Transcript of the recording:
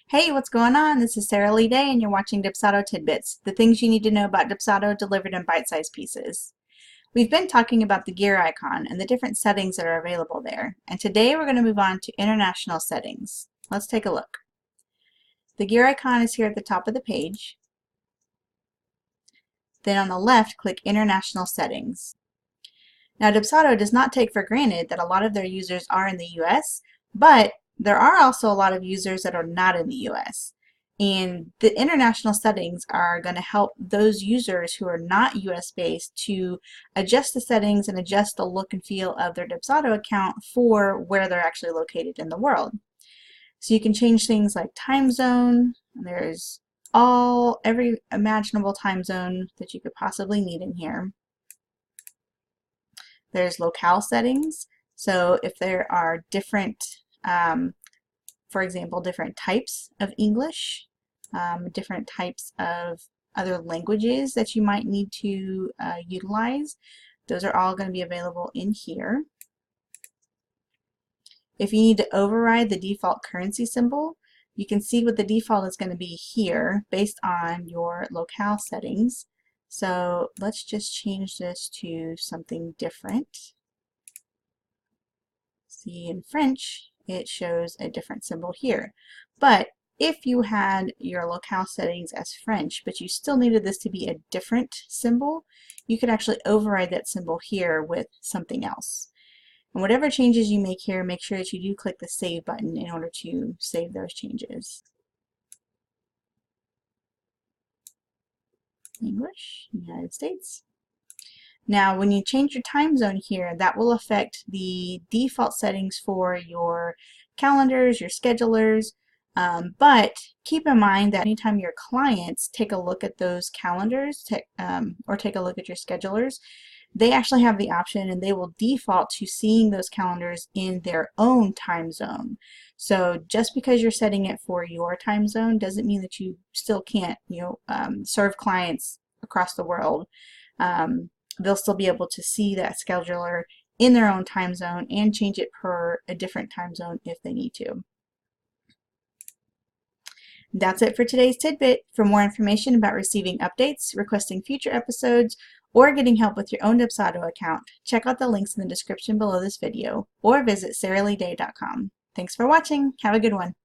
Hey, what's going on? This is Sarah Lee Day, and you're watching Dubsado Tidbits, the things you need to know about Dubsado delivered in bite-sized pieces. We've been talking about the gear icon and the different settings that are available there, and today we're going to move on to international settings. Let's take a look. The gear icon is here at the top of the page. Then on the left, click International Settings. Now, Dubsado does not take for granted that a lot of their users are in the US, but there are also a lot of users that are not in the US. And the international settings are going to help those users who are not US based to adjust the settings and adjust the look and feel of their Dubsado account for where they're actually located in the world. So you can change things like time zone. There's every imaginable time zone that you could possibly need in here. There's locale settings. So if there are different, for example, different types of English, different types of other languages that you might need to utilize, those are all going to be available in here. If you need to override the default currency symbol, you can see what the default is going to be here based on your locale settings. So let's just change this to something different. See, in French, it shows a different symbol here. But if you had your locale settings as French, but you still needed this to be a different symbol, you could actually override that symbol here with something else. And whatever changes you make here, make sure that you do click the Save button in order to save those changes. English, United States. Now, when you change your time zone here, that will affect the default settings for your calendars, your schedulers, but keep in mind that anytime your clients take a look at those calendars or take a look at your schedulers, they actually have the option and they will default to seeing those calendars in their own time zone. So just because you're setting it for your time zone doesn't mean that you still can't, serve clients across the world. They'll still be able to see that scheduler in their own time zone and change it per a different time zone if they need to. That's it for today's tidbit. For more information about receiving updates, requesting future episodes, or getting help with your own Dubsado account, check out the links in the description below this video or visit sarahleeday.com. Thanks for watching. Have a good one.